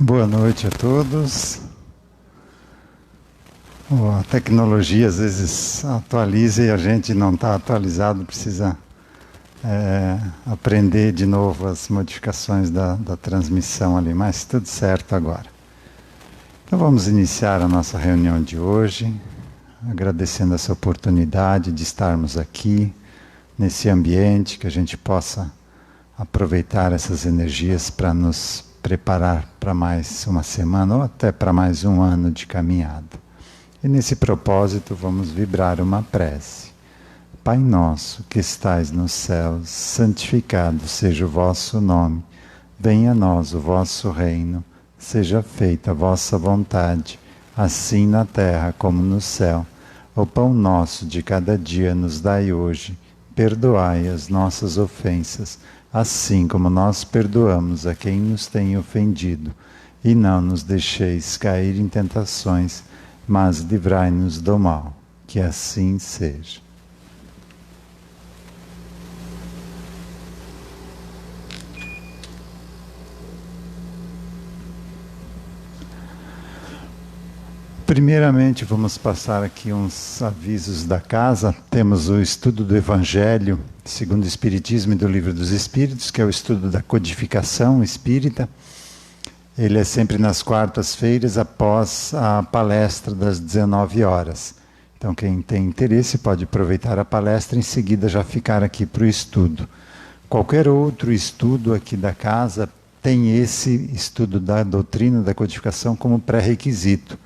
Boa noite a todos. A tecnologia às vezes atualiza e a gente não está atualizado, precisa aprender de novo as modificações da transmissão ali, mas tudo certo agora. Então vamos iniciar a nossa reunião de hoje, agradecendo essa oportunidade de estarmos aqui, nesse ambiente, que a gente possa aproveitar essas energias para nos preparar para mais uma semana ou até para mais um ano de caminhada. E nesse propósito vamos vibrar uma prece. Pai nosso que estais nos céus, santificado seja o vosso nome. Venha a nós o vosso reino. Seja feita a vossa vontade, assim na terra como no céu. O pão nosso de cada dia nos dai hoje. Perdoai as nossas ofensas, assim como nós perdoamos a quem nos tem ofendido. E não nos deixeis cair em tentações, mas livrai-nos do mal. Que assim seja. Primeiramente, vamos passar aqui uns avisos da casa. Temos o estudo do Evangelho segundo o Espiritismo e do Livro dos Espíritos, que é o estudo da codificação espírita. Ele é sempre nas quartas-feiras, após a palestra das 19 horas. Então, quem tem interesse pode aproveitar a palestra e em seguida já ficar aqui para o estudo. Qualquer outro estudo aqui da casa tem esse estudo da doutrina da codificação como pré-requisito.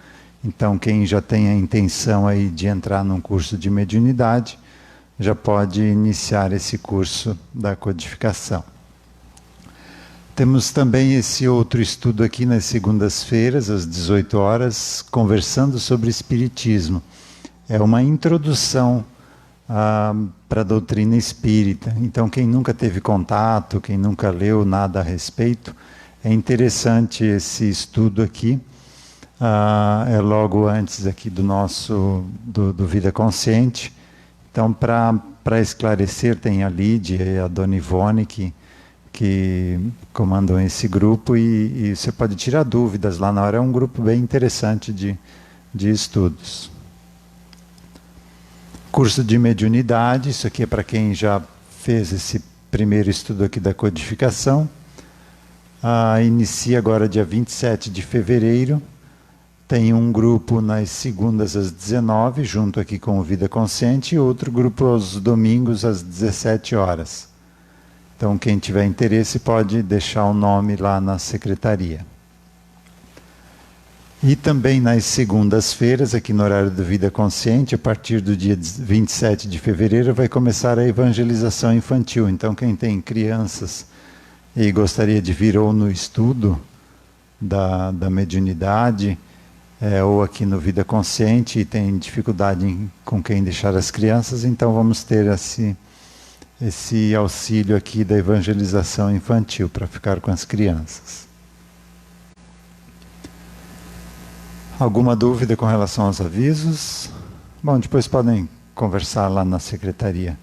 Então, quem já tem a intenção aí de entrar num curso de mediunidade, já pode iniciar esse curso da codificação. Temos também esse outro estudo aqui nas segundas-feiras, às 18 horas, conversando sobre Espiritismo. É uma introdução para a doutrina espírita. Então, quem nunca teve contato, quem nunca leu nada a respeito, é interessante esse estudo aqui. É logo antes aqui do nosso do Vida Consciente. Então, para esclarecer, tem a Lídia e a Dona Ivone que comandam esse grupo e você pode tirar dúvidas lá na hora. É um grupo bem interessante de estudos. Curso de mediunidade, isso aqui é para quem já fez esse primeiro estudo aqui da codificação. Inicia agora dia 27 de fevereiro. Tem um grupo nas segundas às 19, junto aqui com o Vida Consciente, e outro grupo aos domingos às 17 horas. Então, quem tiver interesse pode deixar o nome lá na secretaria. E também nas segundas-feiras, aqui no horário do Vida Consciente, a partir do dia 27 de fevereiro, vai começar a evangelização infantil. Então, quem tem crianças e gostaria de vir ou no estudo da mediunidade, ou aqui no Vida Consciente e tem dificuldade com quem deixar as crianças, então vamos ter esse auxílio aqui da evangelização infantil para ficar com as crianças. Alguma dúvida com relação aos avisos? Bom, depois podem conversar lá na secretaria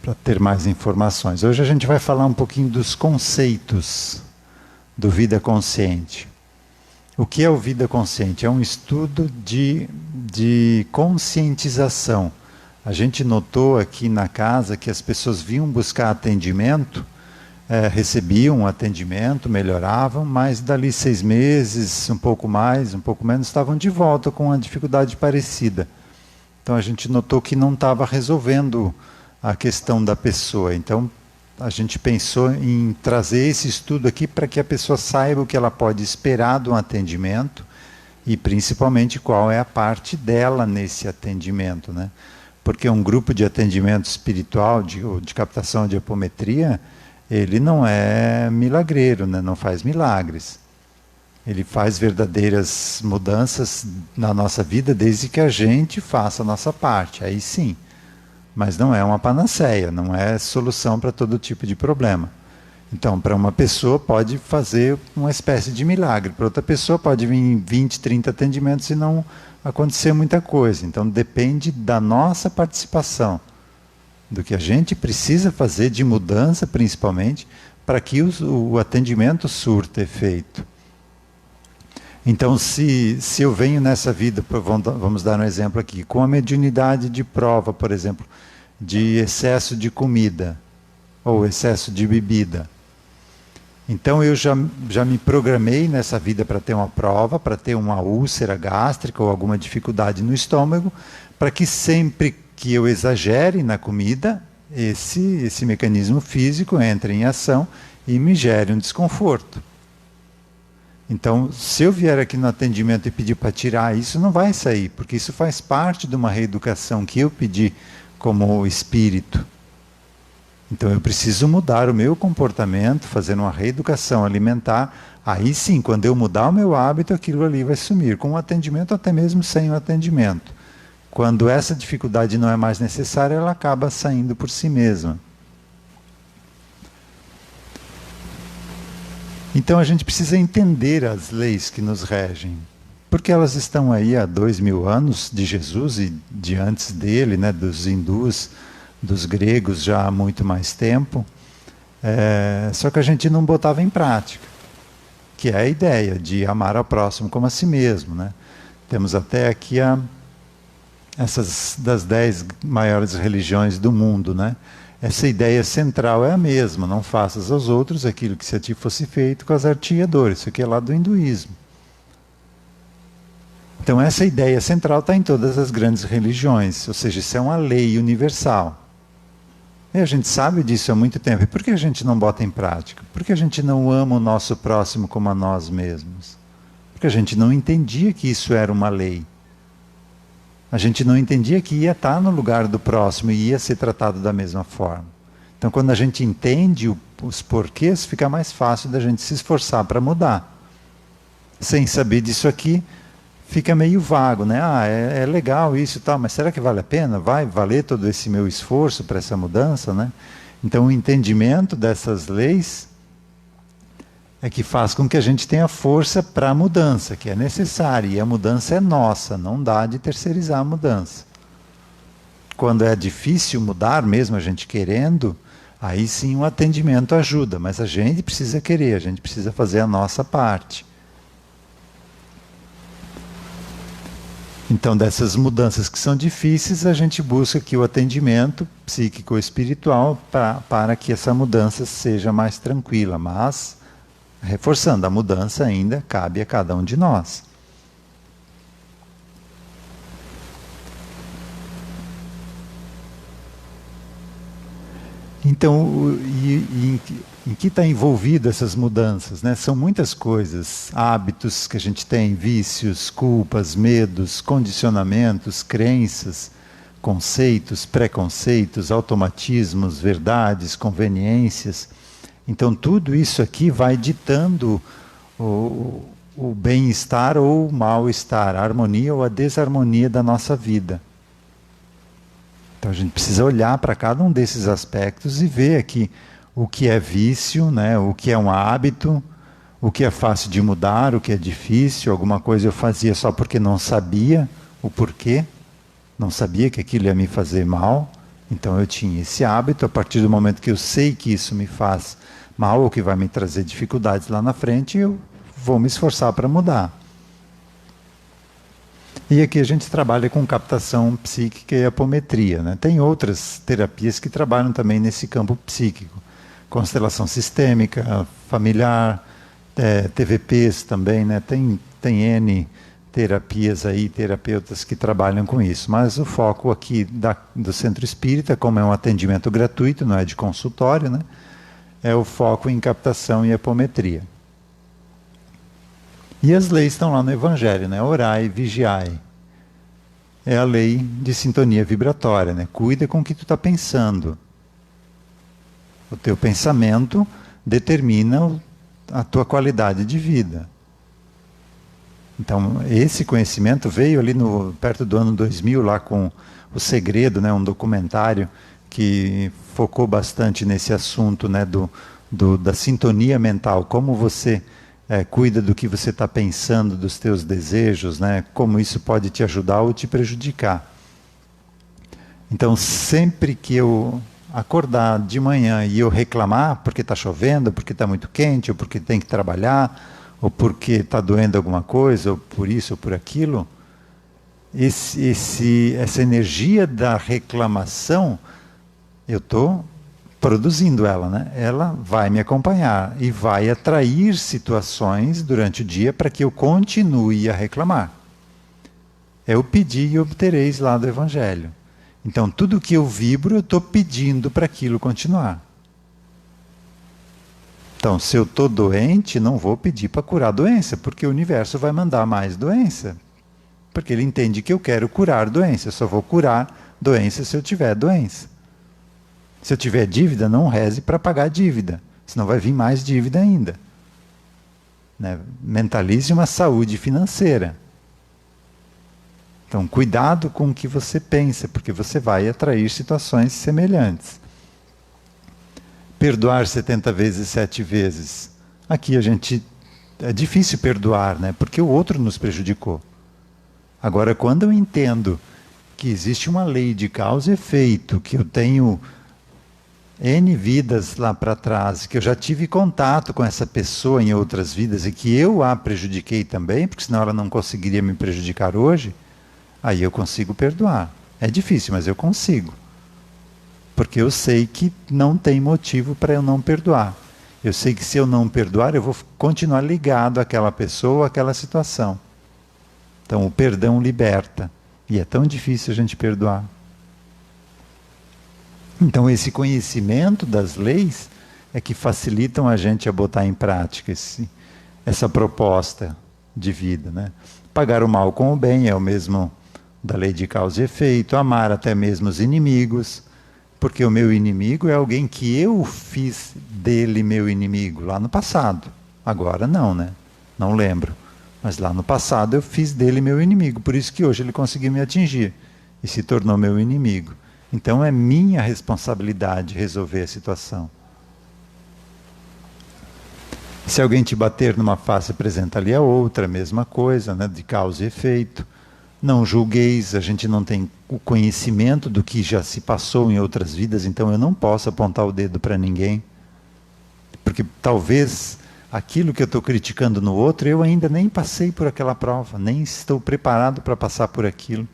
para ter mais informações. Hoje a gente vai falar um pouquinho dos conceitos do Vida Consciente. O que é o Vida Consciente? É um estudo de conscientização. A gente notou aqui na casa que as pessoas vinham buscar atendimento, recebiam atendimento, melhoravam, mas dali 6 meses, um pouco mais, um pouco menos, estavam de volta com uma dificuldade parecida. Então a gente notou que não estava resolvendo a questão da pessoa. Então a gente pensou em trazer esse estudo aqui para que a pessoa saiba o que ela pode esperar de um atendimento e principalmente qual é a parte dela nesse atendimento, né? Porque um grupo de atendimento espiritual, de captação de apometria, ele não é milagreiro, né? Não faz milagres. Ele faz verdadeiras mudanças na nossa vida desde que a gente faça a nossa parte, aí sim. Mas não é uma panaceia, não é solução para todo tipo de problema. Então, para uma pessoa pode fazer uma espécie de milagre, para outra pessoa pode vir 20, 30 atendimentos e não acontecer muita coisa. Então, depende da nossa participação, do que a gente precisa fazer de mudança, principalmente, para que o atendimento surta efeito. Então, se eu venho nessa vida, vamos dar um exemplo aqui, com a mediunidade de prova, por exemplo, de excesso de comida ou excesso de bebida, então eu já me programei nessa vida para ter uma prova, para ter uma úlcera gástrica ou alguma dificuldade no estômago, para que sempre que eu exagere na comida, esse mecanismo físico entre em ação e me gere um desconforto. Então, se eu vier aqui no atendimento e pedir para tirar, isso não vai sair, porque isso faz parte de uma reeducação que eu pedi como espírito. Então, eu preciso mudar o meu comportamento, fazer uma reeducação alimentar. Aí sim, quando eu mudar o meu hábito, aquilo ali vai sumir, com o atendimento, até mesmo sem o atendimento. Quando essa dificuldade não é mais necessária, ela acaba saindo por si mesma. Então a gente precisa entender as leis que nos regem, porque elas estão aí há 2000 anos de Jesus e de antes dele, né, dos hindus, dos gregos já há muito mais tempo, só que a gente não botava em prática, que é a ideia de amar ao próximo como a si mesmo, né? Temos até aqui essas das 10 maiores religiões do mundo, né? Essa ideia central é a mesma, não faças aos outros aquilo que se a ti fosse feito, casar-te e a dor. Isso aqui é lá do hinduísmo. Então essa ideia central está em todas as grandes religiões, ou seja, isso é uma lei universal. E a gente sabe disso há muito tempo. E por que a gente não bota em prática? Por que a gente não ama o nosso próximo como a nós mesmos? Porque a gente não entendia que isso era uma lei. A gente não entendia que ia estar no lugar do próximo e ia ser tratado da mesma forma. Então, quando a gente entende os porquês, fica mais fácil da gente se esforçar para mudar. Sem saber disso aqui, fica meio vago, né? É legal isso e tal, mas será que vale a pena? Vai valer todo esse meu esforço para essa mudança, né? Então, o entendimento dessas leis é que faz com que a gente tenha força para a mudança, que é necessária, e a mudança é nossa, não dá de terceirizar a mudança. Quando é difícil mudar, mesmo a gente querendo, aí sim o atendimento ajuda, mas a gente precisa querer, a gente precisa fazer a nossa parte. Então, dessas mudanças que são difíceis, a gente busca aqui o atendimento psíquico-espiritual para que essa mudança seja mais tranquila, mas reforçando, a mudança ainda cabe a cada um de nós. Então, em que está envolvido essas mudanças, né? São muitas coisas, hábitos que a gente tem, vícios, culpas, medos, condicionamentos, crenças, conceitos, preconceitos, automatismos, verdades, conveniências. Então, tudo isso aqui vai ditando o bem-estar ou o mal-estar, a harmonia ou a desarmonia da nossa vida. Então, a gente precisa olhar para cada um desses aspectos e ver aqui o que é vício, né? O que é um hábito, o que é fácil de mudar, o que é difícil. Alguma coisa eu fazia só porque não sabia o porquê, não sabia que aquilo ia me fazer mal. Então, eu tinha esse hábito. A partir do momento que eu sei que isso me faz mal ou que vai me trazer dificuldades lá na frente, eu vou me esforçar para mudar. E aqui a gente trabalha com captação psíquica e apometria, né? Tem outras terapias que trabalham também nesse campo psíquico. Constelação sistêmica, familiar, TVPs também, né? Tem N terapias aí, terapeutas que trabalham com isso. Mas o foco aqui do Centro Espírita, como é um atendimento gratuito, não é de consultório, né? É o foco em captação e apometria. E as leis estão lá no Evangelho, né? Orai, vigiai. É a lei de sintonia vibratória, né? Cuida com o que tu está pensando. O teu pensamento determina a tua qualidade de vida. Então, esse conhecimento veio ali perto do ano 2000, lá com O Segredo, né? Um documentário que focou bastante nesse assunto, né? Da sintonia mental, como você cuida do que você está pensando, dos teus desejos, né? Como isso pode te ajudar ou te prejudicar. Então, sempre que eu acordar de manhã e eu reclamar porque está chovendo, porque está muito quente, ou porque tem que trabalhar, ou porque está doendo alguma coisa, ou por isso ou por aquilo, essa energia da reclamação, eu estou produzindo ela, né? Ela vai me acompanhar e vai atrair situações durante o dia para que eu continue a reclamar. É o pedir e obtereis lá do Evangelho. Então, tudo que eu vibro, eu estou pedindo para aquilo continuar. Então, se eu estou doente, não vou pedir para curar a doença, porque o universo vai mandar mais doença. Porque ele entende que eu quero curar doença. Eu só vou curar doença se eu tiver doença. Se eu tiver dívida, não reze para pagar a dívida, senão vai vir mais dívida ainda. Né? Mentalize uma saúde financeira. Então, cuidado com o que você pensa, porque você vai atrair situações semelhantes. Perdoar 70 vezes, 7 vezes. Aqui é difícil perdoar, né? Porque o outro nos prejudicou. Agora, quando eu entendo que existe uma lei de causa e efeito, que eu tenho N vidas lá para trás, que eu já tive contato com essa pessoa em outras vidas e que eu a prejudiquei também, porque senão ela não conseguiria me prejudicar hoje, aí eu consigo perdoar. É difícil, mas eu consigo. Porque eu sei que não tem motivo para eu não perdoar. Eu sei que se eu não perdoar, eu vou continuar ligado àquela pessoa, àquela situação. Então o perdão liberta. E é tão difícil a gente perdoar. Então esse conhecimento das leis é que facilitam a gente a botar em prática essa proposta de vida, né? Pagar o mal com o bem é o mesmo da lei de causa e efeito, amar até mesmo os inimigos, porque o meu inimigo é alguém que eu fiz dele meu inimigo lá no passado. Agora não, né? Não lembro. Mas lá no passado eu fiz dele meu inimigo, por isso que hoje ele conseguiu me atingir e se tornou meu inimigo. Então é minha responsabilidade resolver a situação. Se alguém te bater numa face, apresenta ali a outra, a mesma coisa, né? De causa e efeito. Não julgueis, a gente não tem o conhecimento do que já se passou em outras vidas, então eu não posso apontar o dedo para ninguém. Porque talvez aquilo que eu estou criticando no outro, eu ainda nem passei por aquela prova, nem estou preparado para passar por aquilo.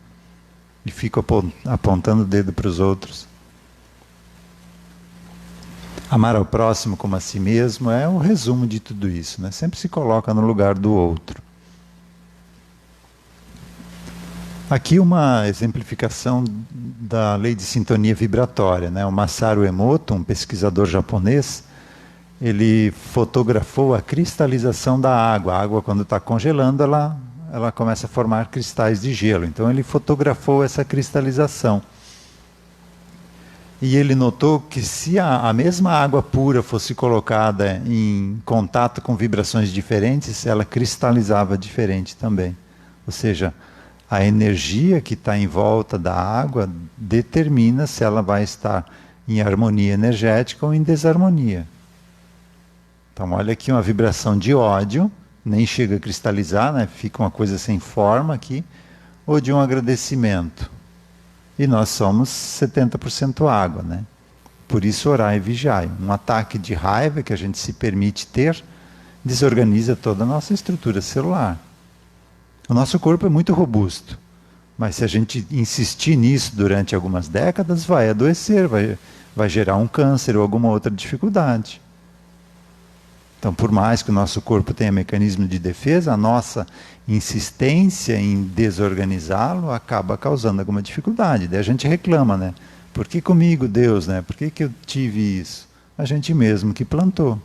E fico apontando o dedo para os outros. Amar ao próximo como a si mesmo é o resumo de tudo isso, né? Sempre se coloca no lugar do outro. Aqui uma exemplificação da lei de sintonia vibratória, né? O Masaru Emoto, um pesquisador japonês, ele fotografou a cristalização da água. A água, quando está congelando, ela começa a formar cristais de gelo. Então ele fotografou essa cristalização. E ele notou que se a mesma água pura fosse colocada em contato com vibrações diferentes, ela cristalizava diferente também. Ou seja, a energia que está em volta da água determina se ela vai estar em harmonia energética ou em desarmonia. Então olha aqui uma vibração de ódio, nem chega a cristalizar, né? Fica uma coisa sem forma aqui, ou de um agradecimento. E nós somos 70% água, né? Por isso orai e vigiai. Um ataque de raiva que a gente se permite ter, desorganiza toda a nossa estrutura celular. O nosso corpo é muito robusto, mas se a gente insistir nisso durante algumas décadas, vai adoecer, vai gerar um câncer ou alguma outra dificuldade. Então, por mais que o nosso corpo tenha mecanismo de defesa, a nossa insistência em desorganizá-lo acaba causando alguma dificuldade. Daí a gente reclama, né? Por que comigo, Deus, né? Por que eu tive isso? A gente mesmo que plantou.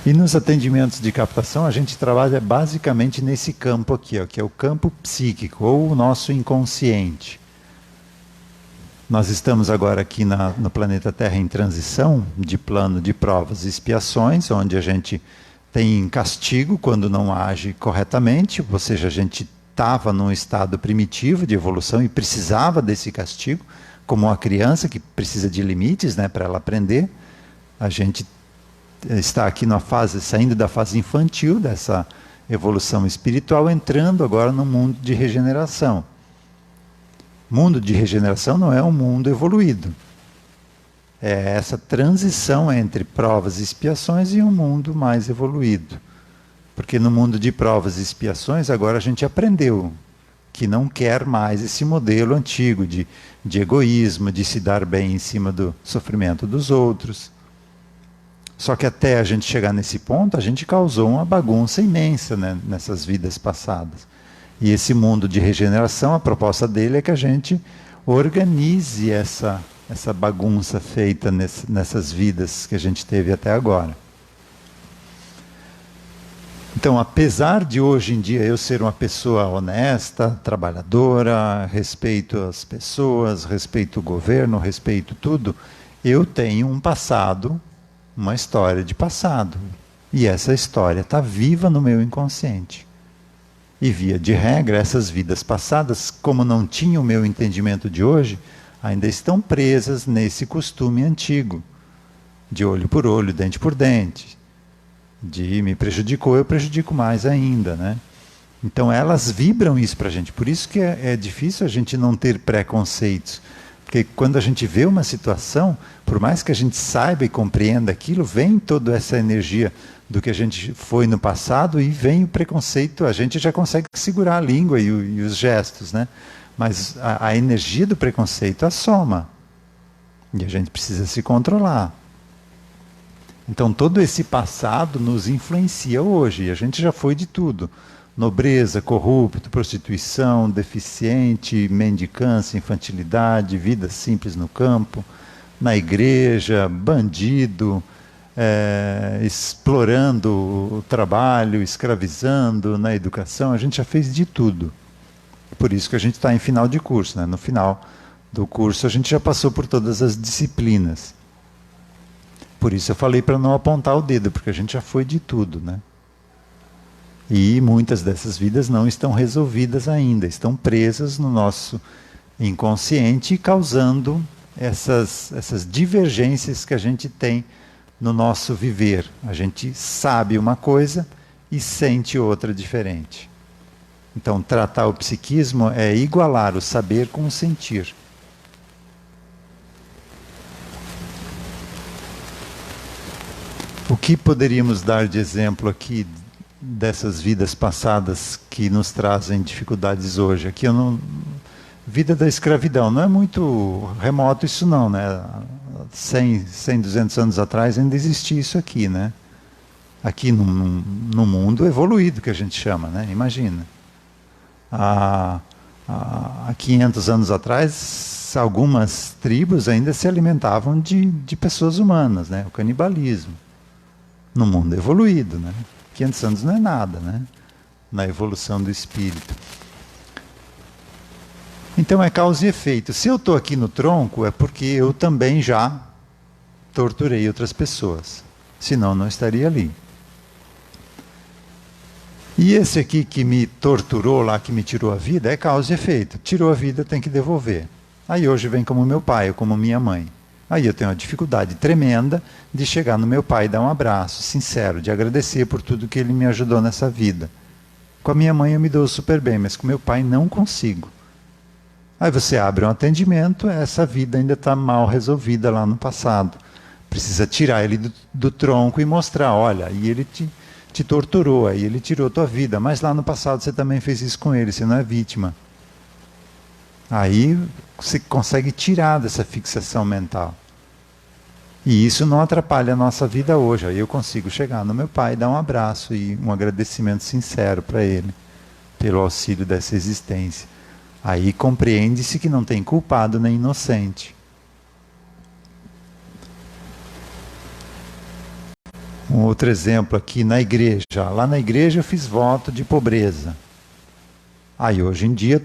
E nos atendimentos de captação, a gente trabalha basicamente nesse campo aqui, ó, que é o campo psíquico, ou o nosso inconsciente. Nós estamos agora aqui no planeta Terra em transição de plano de provas e expiações, onde a gente tem castigo quando não age corretamente, ou seja, a gente estava num estado primitivo de evolução e precisava desse castigo, como uma criança que precisa de limites, né, para ela aprender. A gente está aqui na fase, saindo da fase infantil, dessa evolução espiritual, entrando agora no mundo de regeneração. Mundo de regeneração não é um mundo evoluído. É essa transição entre provas e expiações e um mundo mais evoluído. Porque no mundo de provas e expiações, agora a gente aprendeu que não quer mais esse modelo antigo de egoísmo, de se dar bem em cima do sofrimento dos outros. Só que até a gente chegar nesse ponto, a gente causou uma bagunça imensa, né, nessas vidas passadas. E esse mundo de regeneração, a proposta dele é que a gente organize essa bagunça feita nessas vidas que a gente teve até agora. Então, apesar de hoje em dia eu ser uma pessoa honesta, trabalhadora, respeito as pessoas, respeito o governo, respeito tudo, eu tenho um passado, uma história de passado. E essa história está viva no meu inconsciente. E via de regra, essas vidas passadas, como não tinham o meu entendimento de hoje, ainda estão presas nesse costume antigo, de olho por olho, dente por dente. De me prejudicou, eu prejudico mais ainda, né? Então elas vibram isso para a gente. Por isso que é difícil a gente não ter preconceitos. Porque quando a gente vê uma situação, por mais que a gente saiba e compreenda aquilo, vem toda essa energia do que a gente foi no passado e vem o preconceito. A gente já consegue segurar a língua e os gestos, né? Mas a energia do preconceito assoma. E a gente precisa se controlar. Então todo esse passado nos influencia hoje, e a gente já foi de tudo. Nobreza, corrupto, prostituição, deficiente, mendicância, infantilidade, vida simples no campo, na igreja, bandido, explorando o trabalho, escravizando, na educação, a gente já fez de tudo. Por isso que a gente está em final de curso, né? No final do curso a gente já passou por todas as disciplinas. Por isso eu falei para não apontar o dedo, porque a gente já foi de tudo, né? E muitas dessas vidas não estão resolvidas ainda, estão presas no nosso inconsciente, causando essas divergências que a gente tem no nosso viver. A gente sabe uma coisa e sente outra diferente. Então, tratar o psiquismo é igualar o saber com o sentir. O que poderíamos dar de exemplo aqui dessas vidas passadas que nos trazem dificuldades hoje? Aqui eu não... Vida da escravidão, não é muito remoto isso não, né? 100, 200 anos atrás ainda existia isso aqui, né? Aqui no mundo evoluído que a gente chama, né? Imagina. Há 500 anos atrás, algumas tribos ainda se alimentavam de pessoas humanas, né? O canibalismo. No mundo evoluído, né? 500 anos não é nada, né? Na evolução do espírito. Então é causa e efeito. Se eu estou aqui no tronco, é porque eu também já torturei outras pessoas. Senão não estaria ali. E esse aqui que me torturou lá, que me tirou a vida, é causa e efeito. Tirou a vida, tem que devolver. Aí hoje vem como meu pai ou como minha mãe. Aí eu tenho uma dificuldade tremenda de chegar no meu pai e dar um abraço sincero, de agradecer por tudo que ele me ajudou nessa vida. Com a minha mãe eu me dou super bem, mas com meu pai não consigo. Aí você abre um atendimento, essa vida ainda está mal resolvida lá no passado. Precisa tirar ele do tronco e mostrar, olha, e ele te torturou, aí ele tirou tua vida, mas lá no passado você também fez isso com ele, você não é vítima. Aí você consegue tirar dessa fixação mental. E isso não atrapalha a nossa vida hoje. Aí eu consigo chegar no meu pai, dar um abraço e um agradecimento sincero para ele, pelo auxílio dessa existência. Aí compreende-se que não tem culpado nem inocente. Um outro exemplo aqui na igreja. Lá na igreja eu fiz voto de pobreza. Aí hoje em dia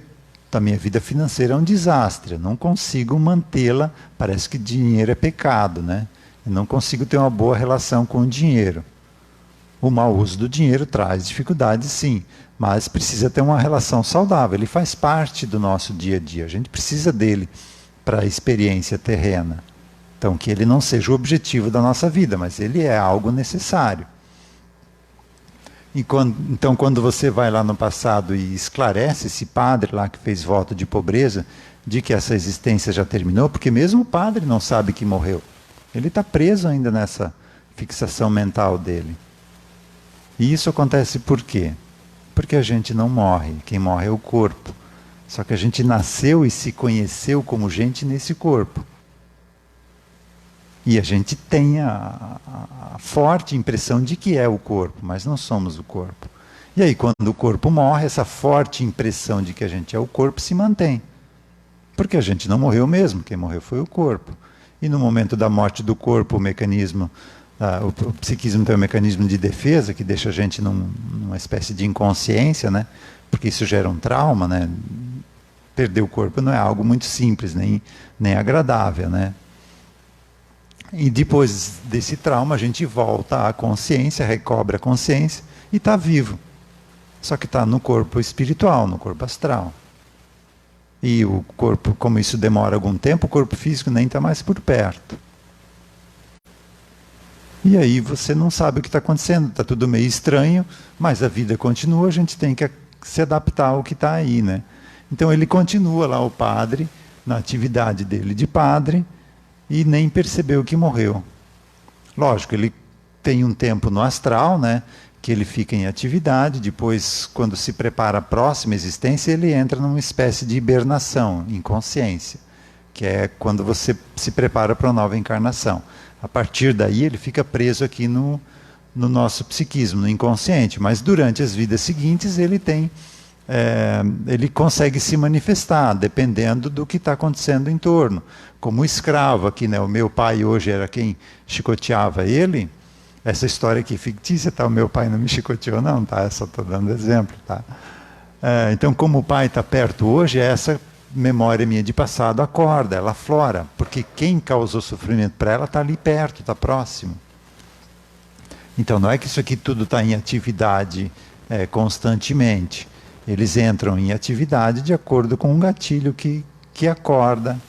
a minha vida financeira é um desastre. Eu não consigo mantê-la. Parece que dinheiro é pecado, né? Eu não consigo ter uma boa relação com o dinheiro. O mau uso do dinheiro traz dificuldades, sim, mas precisa ter uma relação saudável. Ele faz parte do nosso dia a dia. A gente precisa dele para a experiência terrena. Então, que ele não seja o objetivo da nossa vida, mas ele é algo necessário. Então, quando você vai lá no passado e esclarece esse padre lá que fez voto de pobreza, de que essa existência já terminou, porque mesmo o padre não sabe que morreu. Ele está preso ainda nessa fixação mental dele. E isso acontece por quê? Porque a gente não morre, quem morre é o corpo. Só que a gente nasceu e se conheceu como gente nesse corpo. E a gente tem a forte impressão de que é o corpo, mas não somos o corpo. E aí, quando o corpo morre, essa forte impressão de que a gente é o corpo se mantém. Porque a gente não morreu mesmo, quem morreu foi o corpo. E no momento da morte do corpo, o mecanismo, o psiquismo tem um mecanismo de defesa que deixa a gente numa espécie de inconsciência, né? Porque isso gera um trauma, né? Perder o corpo não é algo muito simples, nem agradável, né? E depois desse trauma a gente volta à consciência, recobre a consciência e está vivo. Só que está no corpo espiritual, no corpo astral. E o corpo, como isso demora algum tempo, o corpo físico nem está mais por perto. E aí você não sabe o que está acontecendo, está tudo meio estranho, mas a vida continua, a gente tem que se adaptar ao que está aí, né? Então ele continua lá, o padre, na atividade dele de padre, e nem percebeu que morreu. Lógico, ele tem um tempo no astral, né, que ele fica em atividade, depois, quando se prepara a próxima existência, ele entra numa espécie de hibernação, inconsciência, que é quando você se prepara para uma nova encarnação. A partir daí, ele fica preso aqui no nosso psiquismo, no inconsciente, mas durante as vidas seguintes, ele consegue se manifestar, dependendo do que está acontecendo em torno. Como escravo aqui, né? O meu pai hoje era quem chicoteava ele. Essa história aqui fictícia, tá? O meu pai não me chicoteou não, tá? Eu só estou dando exemplo, tá? Então, como o pai está perto hoje, essa memória minha de passado acorda, ela aflora, porque quem causou sofrimento para ela está ali perto, está próximo. Então, não é que isso aqui tudo está em atividade constantemente. Eles entram em atividade de acordo com um gatilho que acorda,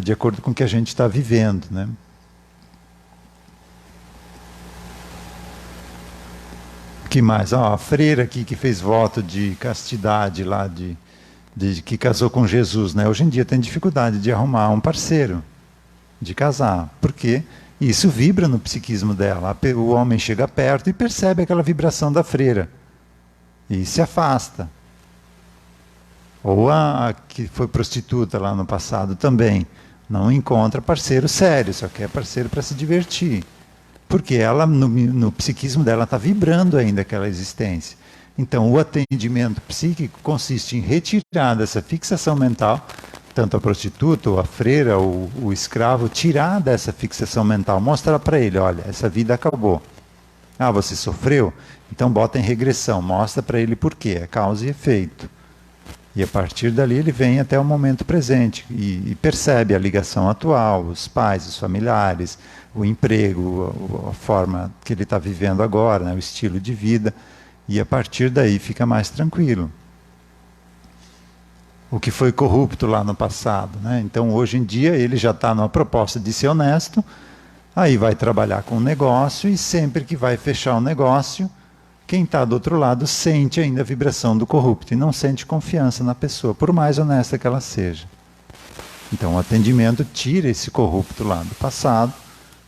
de acordo com o que a gente está vivendo, né? O que mais? A freira aqui que fez voto de castidade lá, que casou com Jesus, né? Hoje em dia tem dificuldade de arrumar um parceiro, de casar. Por quê? Isso vibra no psiquismo dela. O homem chega perto e percebe aquela vibração da freira. E se afasta. Ou a que foi prostituta lá no passado também. Não encontra parceiro sério, só quer parceiro para se divertir. Porque ela, no psiquismo dela, está vibrando ainda aquela existência. Então, o atendimento psíquico consiste em retirar dessa fixação mental, tanto a prostituta, ou a freira, ou o escravo, tirar dessa fixação mental, mostrar para ele, olha, essa vida acabou. Ah, você sofreu? Então bota em regressão, mostra para ele por quê, é causa e efeito. E a partir dali ele vem até o momento presente e percebe a ligação atual, os pais, os familiares, o emprego, a forma que ele está vivendo agora, né, o estilo de vida, e a partir daí fica mais tranquilo. O que foi corrupto lá no passado, né? Então hoje em dia ele já está numa proposta de ser honesto, aí vai trabalhar com o negócio e sempre que vai fechar o negócio, quem está do outro lado sente ainda a vibração do corrupto e não sente confiança na pessoa, por mais honesta que ela seja. Então o atendimento tira esse corrupto lá do passado,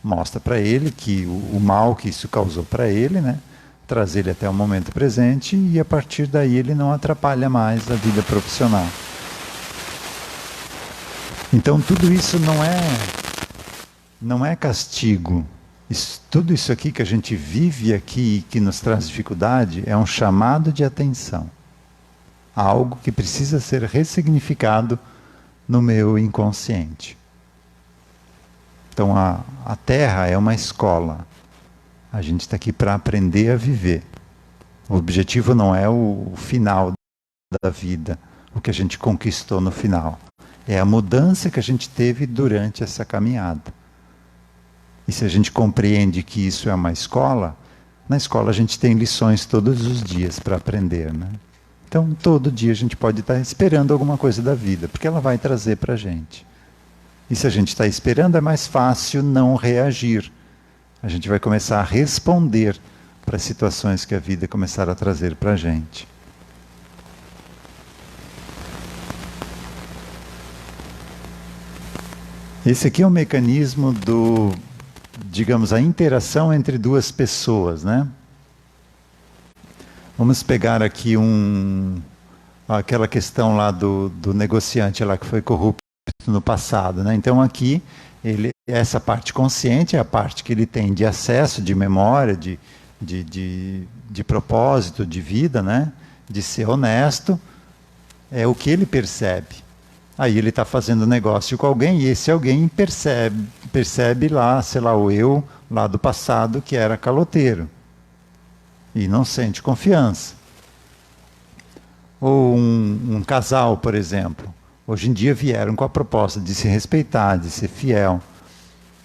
mostra para ele que o mal que isso causou para ele, né? Traz ele até o momento presente e a partir daí ele não atrapalha mais a vida profissional. Então tudo isso não é castigo. Tudo isso aqui que a gente vive aqui e que nos traz dificuldade é um chamado de atenção. Algo que precisa ser ressignificado no meu inconsciente. Então a Terra é uma escola. A gente está aqui para aprender a viver. O objetivo não é o final da vida, o que a gente conquistou no final. É a mudança que a gente teve durante essa caminhada. E se a gente compreende que isso é uma escola, na escola a gente tem lições todos os dias para aprender, né? Então todo dia a gente pode estar esperando alguma coisa da vida, porque ela vai trazer para a gente. E se a gente está esperando, é mais fácil não reagir. A gente vai começar a responder para as situações que a vida começar a trazer para a gente. Esse aqui é o mecanismo do, digamos, a interação entre duas pessoas, né? Vamos pegar aqui aquela questão lá do negociante lá que foi corrupto no passado, né? Então aqui essa parte consciente é a parte que ele tem de acesso, de memória, de propósito, de vida, né? De ser honesto, é o que ele percebe. Aí ele está fazendo negócio com alguém e esse alguém percebe lá, sei lá, o eu lá do passado que era caloteiro e não sente confiança. Ou um casal, por exemplo. Hoje em dia vieram com a proposta de se respeitar, de ser fiel.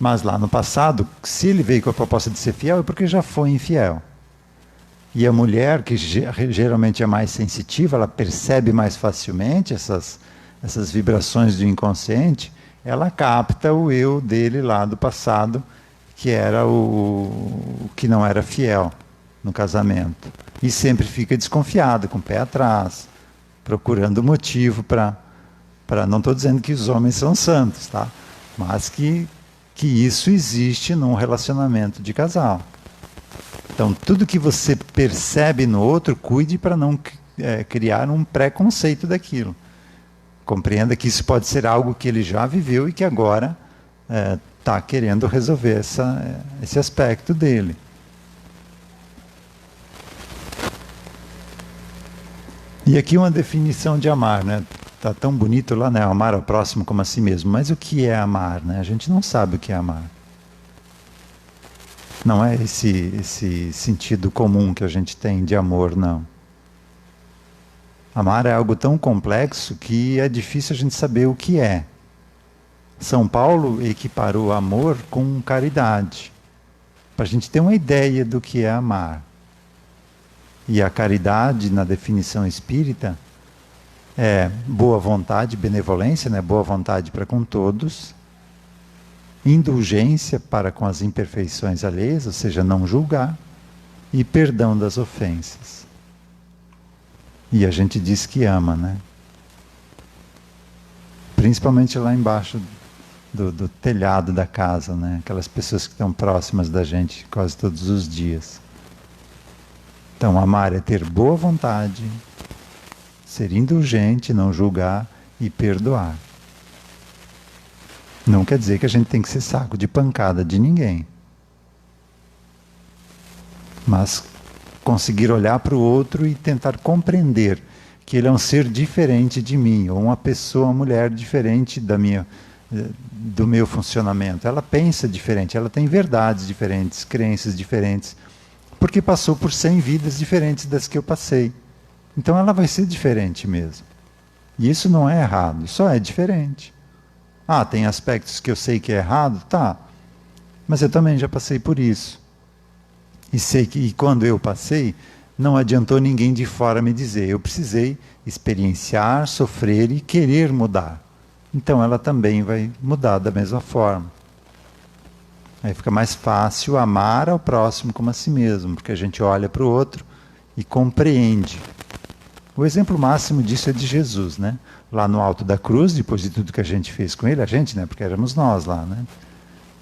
Mas lá no passado, se ele veio com a proposta de ser fiel, é porque já foi infiel. E a mulher, que geralmente é mais sensitiva, ela percebe mais facilmente essas vibrações do inconsciente, ela capta o eu dele lá do passado, que era o que não era fiel no casamento. E sempre fica desconfiado, com o pé atrás, procurando motivo para... Não estou dizendo que os homens são santos, tá? Mas que isso existe num relacionamento de casal. Então, tudo que você percebe no outro, cuide para não criar um preconceito daquilo. Compreenda que isso pode ser algo que ele já viveu e que agora está querendo resolver esse aspecto dele. E aqui uma definição de amar, né? Tá tão bonito lá, né? Amar ao próximo como a si mesmo. Mas o que é amar, né? A gente não sabe o que é amar. Não é esse sentido comum que a gente tem de amor, não. Amar é algo tão complexo que é difícil a gente saber o que é. São Paulo equiparou amor com caridade, para a gente ter uma ideia do que é amar. E a caridade, na definição espírita, é boa vontade, benevolência, né? Boa vontade para com todos, indulgência para com as imperfeições alheias, ou seja, não julgar, e perdão das ofensas. E a gente diz que ama, né? Principalmente lá embaixo do telhado da casa, né? Aquelas pessoas que estão próximas da gente quase todos os dias. Então, amar é ter boa vontade, ser indulgente, não julgar e perdoar. Não quer dizer que a gente tem que ser saco de pancada de ninguém. Mas conseguir olhar para o outro e tentar compreender que ele é um ser diferente de mim, ou uma pessoa, uma mulher diferente do meu funcionamento. Ela pensa diferente, ela tem verdades diferentes, crenças diferentes, porque passou por 100 vidas diferentes das que eu passei. Então ela vai ser diferente mesmo. E isso não é errado, só é diferente. Ah, tem aspectos que eu sei que é errado? Tá. Mas eu também já passei por isso. E sei que quando eu passei, não adiantou ninguém de fora me dizer. Eu precisei experienciar, sofrer e querer mudar. Então ela também vai mudar da mesma forma. Aí fica mais fácil amar ao próximo como a si mesmo, porque a gente olha para o outro e compreende. O exemplo máximo disso é de Jesus, né? Lá no alto da cruz, depois de tudo que a gente fez com ele, a gente, né? Porque éramos nós lá, né?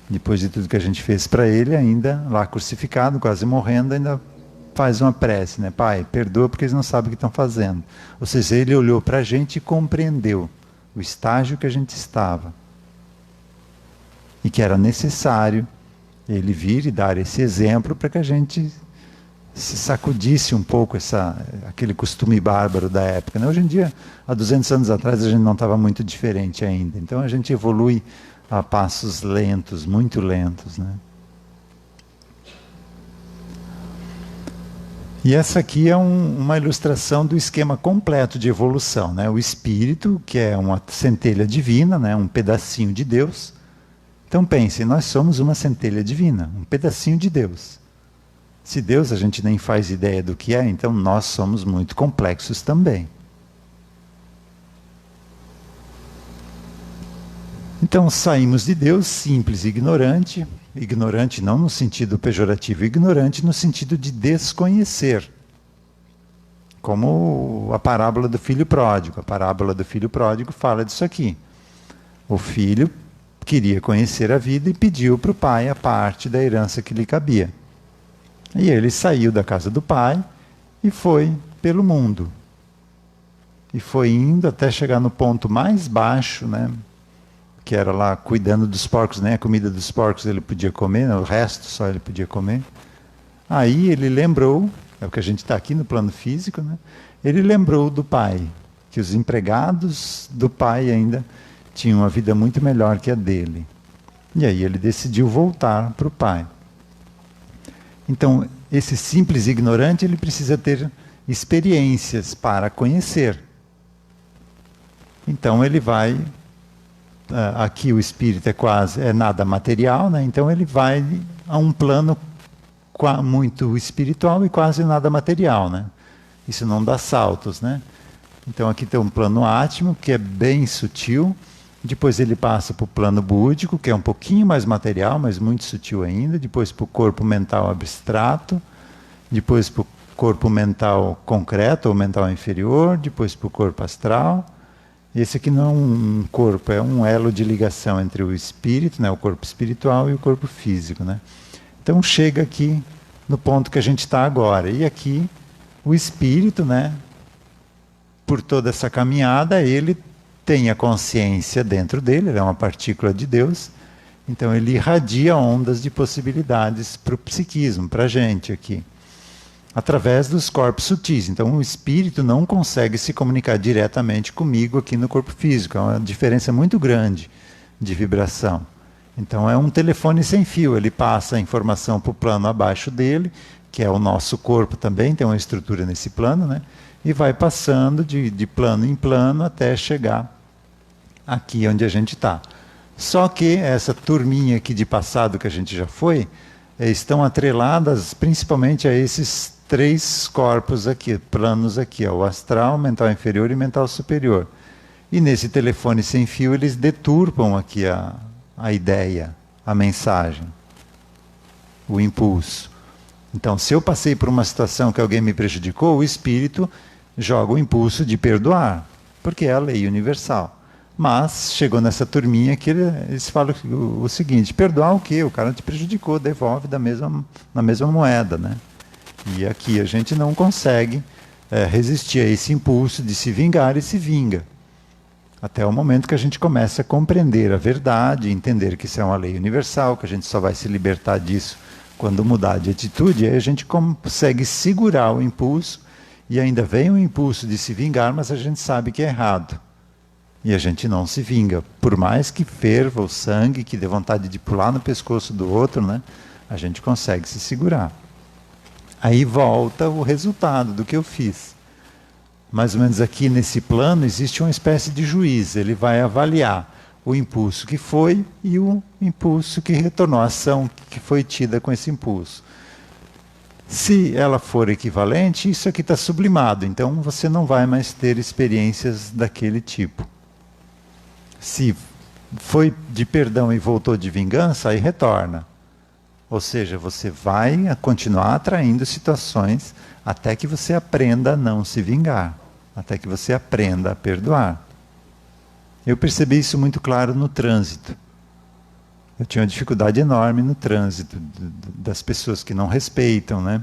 Depois de tudo que a gente fez para ele, ainda lá crucificado, quase morrendo, ainda faz uma prece, né? Pai, perdoa porque eles não sabem o que estão fazendo. Ou seja, ele olhou para a gente e compreendeu o estágio que a gente estava. E que era necessário ele vir e dar esse exemplo para que a gente se sacudisse um pouco aquele costume bárbaro da época, né? Hoje em dia, há 200 anos atrás, a gente não estava muito diferente ainda. Então a gente evolui a passos lentos, muito lentos, né? E essa aqui é uma ilustração do esquema completo de evolução, né? O espírito, que é uma centelha divina, né? Um pedacinho de Deus. Então pense, nós somos uma centelha divina, um pedacinho de Deus. Se Deus a gente nem faz ideia do que é, então nós somos muito complexos também. Então saímos de Deus simples e ignorante, ignorante não no sentido pejorativo, ignorante no sentido de desconhecer. Como a parábola do filho pródigo. A parábola do filho pródigo fala disso aqui. O filho queria conhecer a vida e pediu para o pai a parte da herança que lhe cabia. E ele saiu da casa do pai e foi pelo mundo. E foi indo até chegar no ponto mais baixo, né? Que era lá cuidando dos porcos, nem a comida dos porcos ele podia comer, né? O resto só ele podia comer. Aí ele lembrou, é o que a gente está aqui no plano físico, né? Ele lembrou do pai, que os empregados do pai ainda tinham uma vida muito melhor que a dele. E aí ele decidiu voltar para o pai. Então, esse simples ignorante, ele precisa ter experiências para conhecer. Então ele vai, aqui o espírito é nada material, né? Então ele vai a um plano muito espiritual e quase nada material, né? Isso não dá saltos, né? Então aqui tem um plano átmico, que é bem sutil. Depois ele passa para o plano búdico, que é um pouquinho mais material, mas muito sutil ainda. Depois para o corpo mental abstrato. Depois para o corpo mental concreto ou mental inferior. Depois para o corpo astral. Esse aqui não é um corpo, é um elo de ligação entre o espírito, né, o corpo espiritual, e o corpo físico, né? Então chega aqui no ponto que a gente está agora. E aqui o espírito, né, por toda essa caminhada, ele tem a consciência dentro dele, ele é uma partícula de Deus, então ele irradia ondas de possibilidades para o psiquismo, para a gente aqui, através dos corpos sutis. Então o espírito não consegue se comunicar diretamente comigo aqui no corpo físico, é uma diferença muito grande de vibração. Então é um telefone sem fio, ele passa a informação para o plano abaixo dele, que é o nosso corpo também, tem uma estrutura nesse plano, né? E vai passando de plano em plano até chegar aqui onde a gente está. Só que essa turminha aqui de passado que a gente já foi, estão atreladas principalmente a esses 3 corpos aqui, planos aqui, ó, o astral, mental inferior e mental superior. E nesse telefone sem fio eles deturpam aqui a ideia, a mensagem, o impulso. Então, se eu passei por uma situação que alguém me prejudicou, o espírito joga o impulso de perdoar, porque é a lei universal. Mas chegou nessa turminha que eles falam o seguinte: perdoar o quê? O cara te prejudicou, devolve na mesma moeda, né? E aqui a gente não consegue resistir a esse impulso de se vingar e se vinga. Até o momento que a gente começa a compreender a verdade, entender que isso é uma lei universal, que a gente só vai se libertar disso quando mudar de atitude, aí a gente consegue segurar o impulso, e ainda vem o impulso de se vingar, mas a gente sabe que é errado. E a gente não se vinga. Por mais que ferva o sangue, que dê vontade de pular no pescoço do outro, né? A gente consegue se segurar. Aí volta o resultado do que eu fiz. Mais ou menos aqui nesse plano existe uma espécie de juiz. Ele vai avaliar o impulso que foi e o impulso que retornou, a ação que foi tida com esse impulso. Se ela for equivalente, isso aqui está sublimado, então você não vai mais ter experiências daquele tipo. Se foi de perdão e voltou de vingança, aí retorna. Ou seja, você vai continuar atraindo situações até que você aprenda a não se vingar, até que você aprenda a perdoar. Eu percebi isso muito claro no trânsito. Eu tinha uma dificuldade enorme no trânsito, das pessoas que não respeitam, né?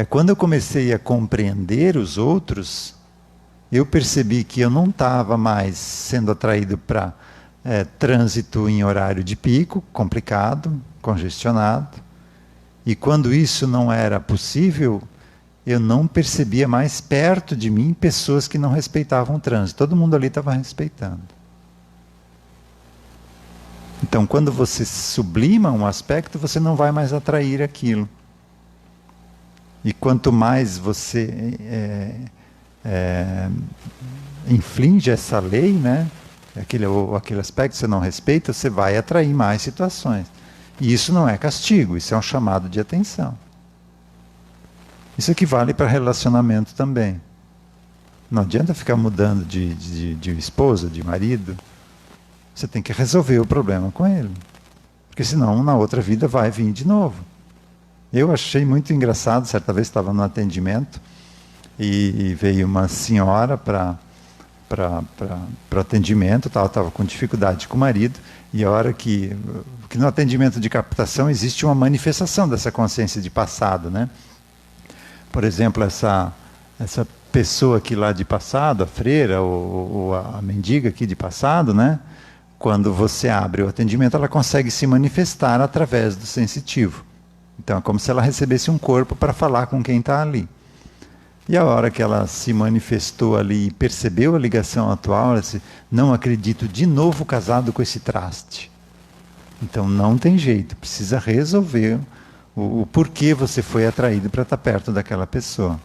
Quando eu comecei a compreender os outros, eu percebi que eu não estava mais sendo atraído para trânsito em horário de pico, complicado, congestionado. E quando isso não era possível, eu não percebia mais perto de mim pessoas que não respeitavam o trânsito. Todo mundo ali estava respeitando. Então, quando você sublima um aspecto, você não vai mais atrair aquilo. E quanto mais você inflige essa lei, né, aquele aspecto que você não respeita, você vai atrair mais situações. E isso não é castigo, isso é um chamado de atenção. Isso equivale para relacionamento também. Não adianta ficar mudando de esposa, de marido. Você tem que resolver o problema com ele. Porque senão, na outra vida, vai vir de novo. Eu achei muito engraçado, certa vez estava no atendimento, e veio uma senhora para o atendimento, estava com dificuldade com o marido, e a hora que no atendimento de captação existe uma manifestação dessa consciência de passado, né? Por exemplo, essa pessoa aqui lá de passado, a freira ou a mendiga aqui de passado, né? Quando você abre o atendimento, ela consegue se manifestar através do sensitivo. Então é como se ela recebesse um corpo para falar com quem está ali. E a hora que ela se manifestou ali e percebeu a ligação atual, ela disse, não acredito de novo casado com esse traste. Então não tem jeito, precisa resolver o porquê você foi atraído para estar perto daquela pessoa.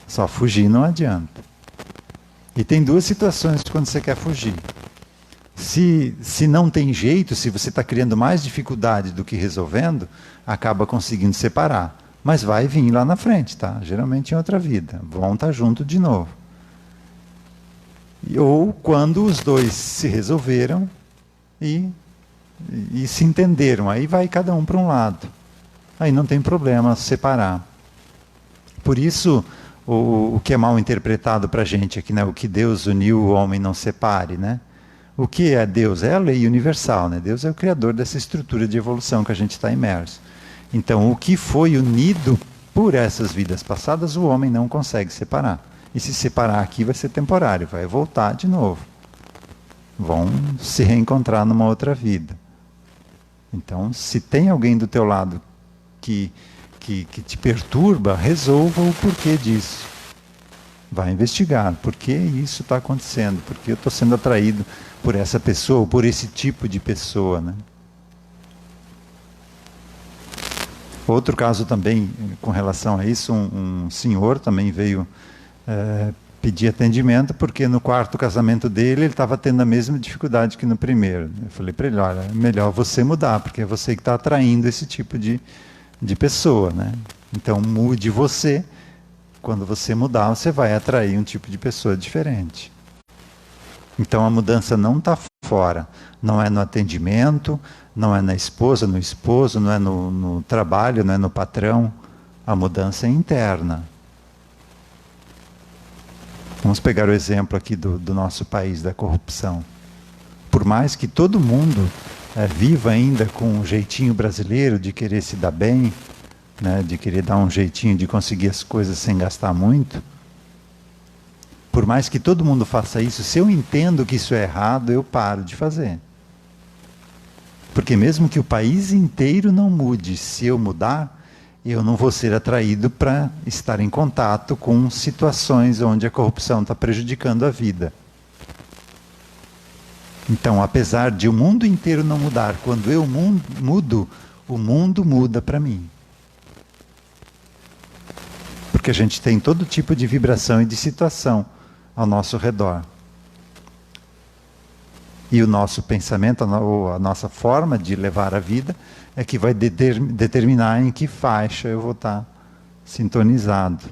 Só fugir não adianta. E tem duas situações quando você quer fugir. Se não tem jeito, se você está criando mais dificuldade do que resolvendo, acaba conseguindo separar. Mas vai vir lá na frente, tá? Geralmente em outra vida. Vão estar junto de novo. Ou quando os dois se resolveram e se entenderam. Aí vai cada um para um lado. Aí não tem problema separar. Por isso, o que é mal interpretado para a gente aqui, né? O que Deus uniu, o homem não separe, né? O que é Deus? É a lei universal, né? Deus é o criador dessa estrutura de evolução que a gente está imerso. Então, o que foi unido por essas vidas passadas, o homem não consegue separar. E se separar aqui vai ser temporário, vai voltar de novo. Vão se reencontrar numa outra vida. Então, se tem alguém do teu lado que te perturba, resolva o porquê disso. Vai investigar por que isso está acontecendo, por que eu estou sendo atraído por essa pessoa, ou por esse tipo de pessoa, né? Outro caso também, com relação a isso, um senhor também veio pedir atendimento, porque no quarto casamento dele, ele estava tendo a mesma dificuldade que no primeiro. Eu falei para ele, olha, é melhor você mudar, porque é você que está atraindo esse tipo de pessoa, né? Então mude você. Quando você mudar, você vai atrair um tipo de pessoa diferente. Então a mudança não está fora, não é no atendimento, não é na esposa, no esposo, não é no trabalho, não é no patrão. A mudança é interna. Vamos pegar o exemplo aqui do nosso país, da corrupção. Por mais que todo mundo viva ainda com um jeitinho brasileiro de querer se dar bem, né, de querer dar um jeitinho de conseguir as coisas sem gastar muito, por mais que todo mundo faça isso, se eu entendo que isso é errado, eu paro de fazer. Porque mesmo que o país inteiro não mude, se eu mudar, eu não vou ser atraído para estar em contato com situações onde a corrupção está prejudicando a vida. Então, apesar de o mundo inteiro não mudar, quando eu mudo, o mundo muda para mim. Porque a gente tem todo tipo de vibração e de situação ao nosso redor. E o nosso pensamento, ou a nossa forma de levar a vida, é que vai determinar em que faixa eu vou estar sintonizado.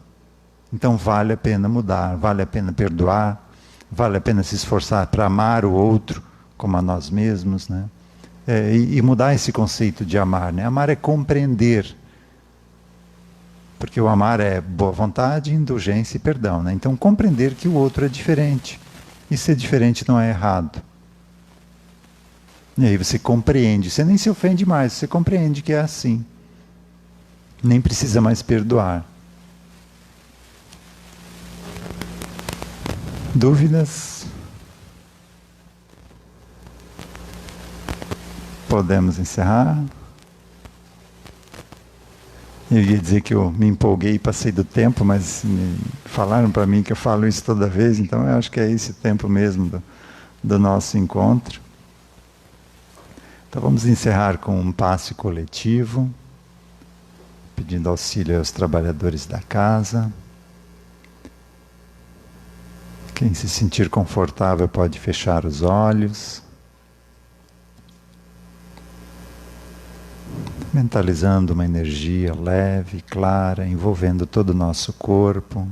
Então vale a pena mudar, vale a pena perdoar, vale a pena se esforçar para amar o outro como a nós mesmos, né? E mudar esse conceito de amar, né? Amar é compreender. Porque o amar é boa vontade, indulgência e perdão, né? Então compreender que o outro é diferente. E ser diferente não é errado. E aí você compreende, você nem se ofende mais, você compreende que é assim. Nem precisa mais perdoar. Dúvidas? Podemos encerrar? Eu ia dizer que eu me empolguei e passei do tempo, mas falaram para mim que eu falo isso toda vez, então eu acho que é esse tempo mesmo do nosso encontro. Então vamos encerrar com um passe coletivo, pedindo auxílio aos trabalhadores da casa. Quem se sentir confortável pode fechar os olhos. Mentalizando uma energia leve, clara, envolvendo todo o nosso corpo.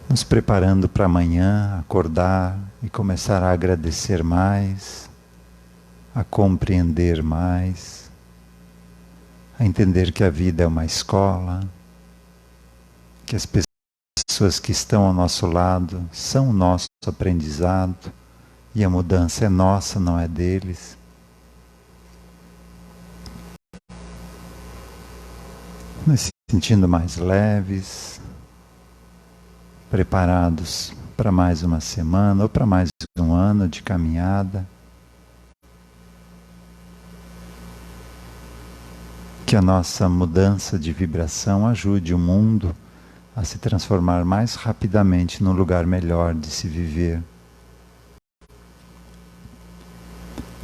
Nos preparando para amanhã, acordar e começar a agradecer mais, a compreender mais, a entender que a vida é uma escola, que as pessoas que estão ao nosso lado são o nosso aprendizado e a mudança é nossa, não é deles. Nos sentindo mais leves, preparados para mais uma semana ou para mais um ano de caminhada. Que a nossa mudança de vibração ajude o mundo a se transformar mais rapidamente num lugar melhor de se viver.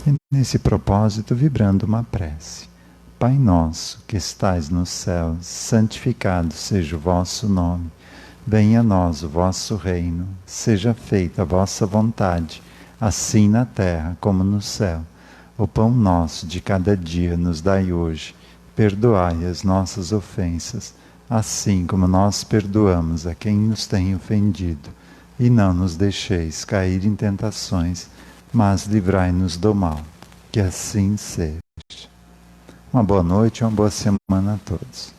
E nesse propósito, vibrando uma prece. Pai nosso, que estais no céu, santificado seja o vosso nome. Venha a nós o vosso reino. Seja feita a vossa vontade, assim na terra como no céu. O pão nosso de cada dia nos dai hoje. Perdoai as nossas ofensas, assim como nós perdoamos a quem nos tem ofendido. E não nos deixeis cair em tentações, mas livrai-nos do mal. Que assim seja. Uma boa noite e uma boa semana a todos.